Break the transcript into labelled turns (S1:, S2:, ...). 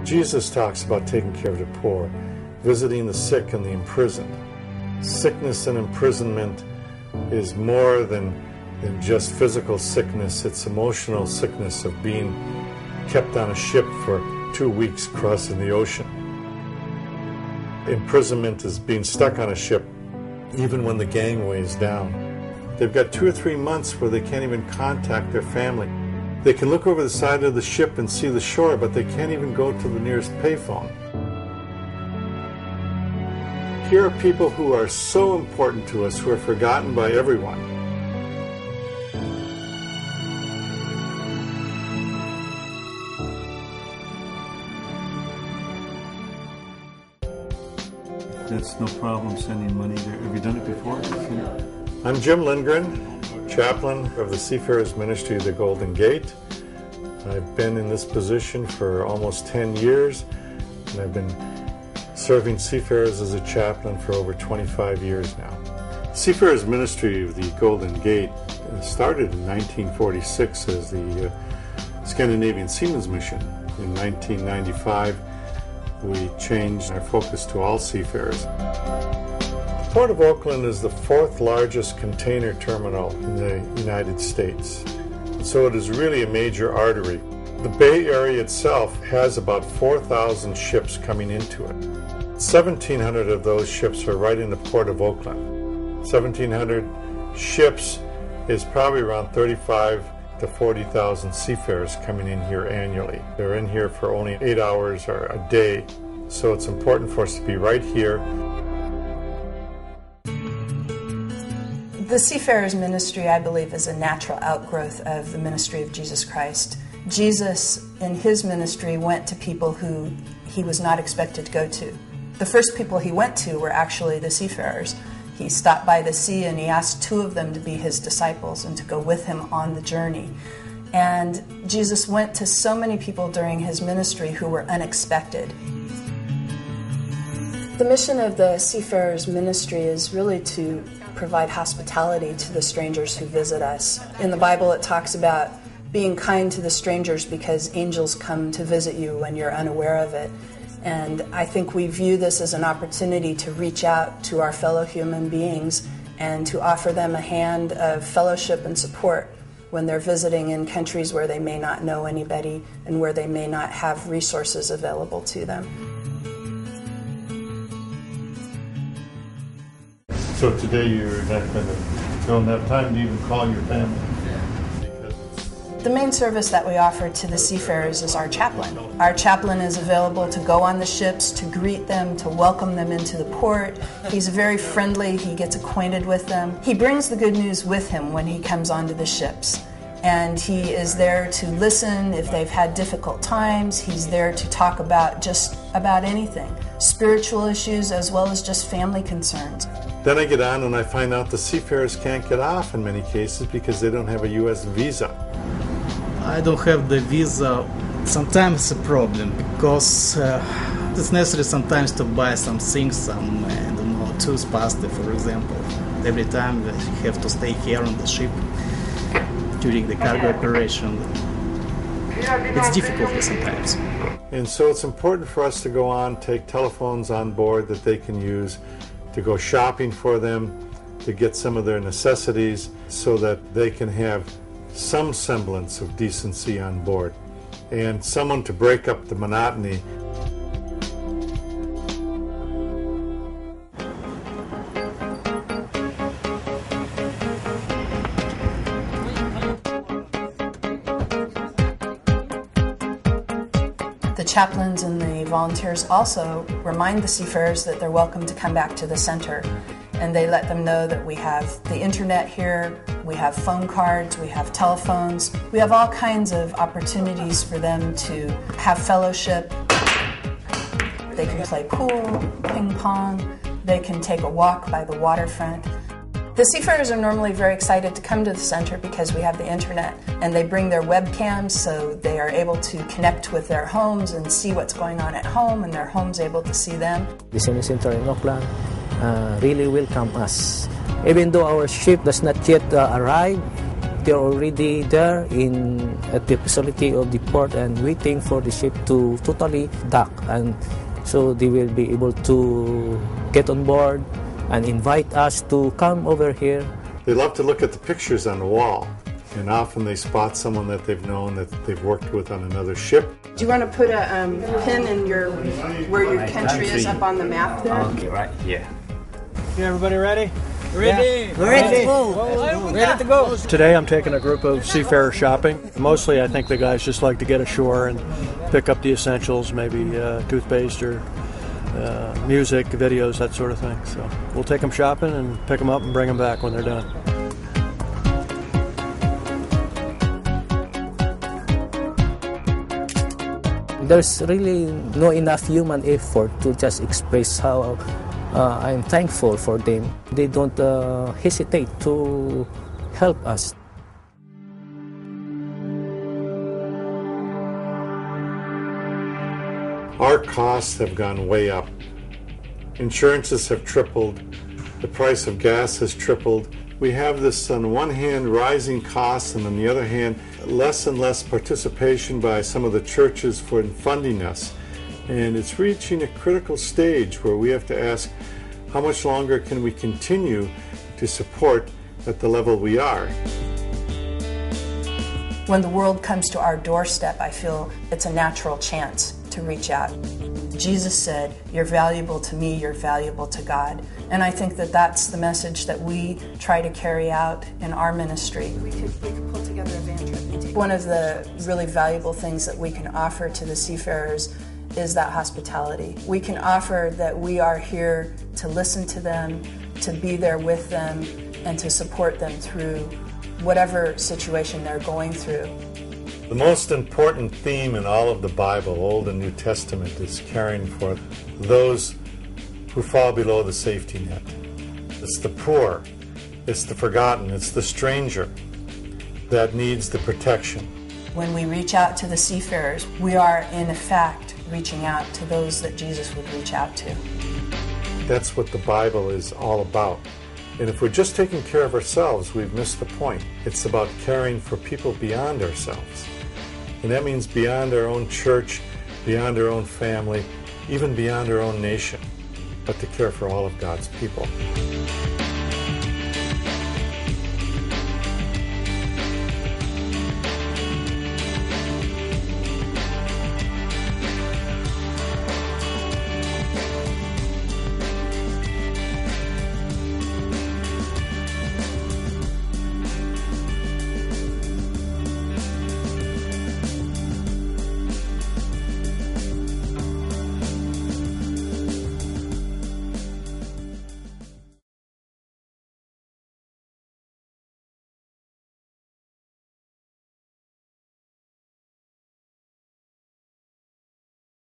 S1: Jesus talks about taking care of the poor, visiting the sick and the imprisoned. Sickness and imprisonment is more than just physical sickness. It's emotional sickness of being kept on a ship for 2 weeks crossing the ocean. Imprisonment is being stuck on a ship even when the gangway is down. They've got 2 or 3 months where they can't even contact their family. They can look over the side of the ship and see the shore, but they can't even go to the nearest payphone. Here are people who are so important to us, who are forgotten by everyone. That's no problem sending money there. Have you done it before? I'm Jim Lindgren, chaplain of the SeaFarers Ministry of the Golden Gate. I've been in this position for almost 10 years, and I've been serving SeaFarers as a chaplain for over 25 years now. SeaFarers Ministry of the Golden Gate started in 1946 as the Scandinavian Seamen's Mission. In 1995, we changed our focus to all seafarers. The Port of Oakland is the 4th largest container terminal in the United States. So it is really a major artery. The Bay Area itself has about 4,000 ships coming into it. 1,700 of those ships are right in the Port of Oakland. 1,700 ships is probably around 35 to 40,000 seafarers coming in here annually. They're in here for only 8 hours or a day, so it's important for us to be right here.
S2: The SeaFarers ministry, I believe, is a natural outgrowth of the ministry of Jesus Christ. Jesus, in his ministry, went to people who he was not expected to go to. The first people he went to were actually the seafarers. He stopped by the sea and he asked 2 of them to be his disciples and to go with him on the journey. And Jesus went to so many people during his ministry who were unexpected. The mission of the SeaFarers ministry is really to provide hospitality to the strangers who visit us. In the Bible, it talks about being kind to the strangers because angels come to visit you when you're unaware of it. And I think we view this as an opportunity to reach out to our fellow human beings and to offer them a hand of fellowship and support when they're visiting in countries where they may not know anybody and where they may not have resources available to them.
S1: So today you're not going to don't have time to even call your family?
S2: The main service that we offer to the seafarers is our chaplain. Our chaplain is available to go on the ships, to greet them, to welcome them into the port. He's very friendly, he gets acquainted with them. He brings the good news with him when he comes onto the ships. And he is there to listen if they've had difficult times. He's there to talk about just about anything, spiritual issues as well as just family concerns.
S1: Then I get on and I find out the seafarers can't get off in many cases because they don't have a U.S. visa.
S3: I don't have the visa. Sometimes it's a problem because it's necessary sometimes to buy some things, some I don't know, toothpaste, for example. Every time you have to stay here on the ship during the cargo operation. It's difficult sometimes.
S1: And so it's important for us to go on, take telephones on board that they can use, to go shopping for them, to get some of their necessities so that they can have some semblance of decency on board, and someone to break up the monotony.
S2: The chaplains and the volunteers also remind the seafarers that they're welcome to come back to the center, and they let them know that we have the internet here, we have phone cards, we have telephones, we have all kinds of opportunities for them to have fellowship. They can play pool, ping pong, they can take a walk by the waterfront. The seafarers are normally very excited to come to the center because we have the internet, and they bring their webcams so they are able to connect with their homes and see what's going on at home, and their home's able to see them.
S4: The Senior Center in Oakland really welcome us. Even though our ship does not yet arrive, they're already there at the facility of the port and waiting for the ship to totally dock, and so they will be able to get on board and invite us to come over here.
S1: They love to look at the pictures on the wall, and often they spot someone that they've known, that they've worked with on another ship.
S2: Do you want to put a pin in where your country is up on the map there?
S5: Okay, right here.
S6: Okay, everybody ready?
S5: Ready.
S6: We're ready to go. Ready to go.
S7: Today I'm taking a group of seafarers shopping. Mostly I think the guys just like to get ashore and pick up the essentials, maybe toothpaste or music, videos, that sort of thing. So we'll take them shopping and pick them up and bring them back when they're done.
S4: There's really no enough human effort to just express how I'm thankful for them. They don't hesitate to help us.
S1: Our costs have gone way up. Insurances have tripled. The price of gas has tripled. We have this, on one hand, rising costs, and on the other hand, less and less participation by some of the churches for funding us. And it's reaching a critical stage where we have to ask, how much longer can we continue to support at the level we are?
S2: When the world comes to our doorstep, I feel it's a natural chance to reach out. Jesus said, "You're valuable to me, you're valuable to God." And I think that that's the message that we try to carry out in our ministry. We could pull together a van trip. One of the really valuable things that we can offer to the seafarers is that hospitality. We can offer that we are here to listen to them, to be there with them, and to support them through whatever situation they're going through.
S1: The most important theme in all of the Bible, Old and New Testament, is caring for those who fall below the safety net. It's the poor, it's the forgotten, it's the stranger that needs the protection.
S2: When we reach out to the seafarers, we are in effect reaching out to those that Jesus would reach out to.
S1: That's what the Bible is all about. And if we're just taking care of ourselves, we've missed the point. It's about caring for people beyond ourselves. And that means beyond our own church, beyond our own family, even beyond our own nation, but to care for all of God's people.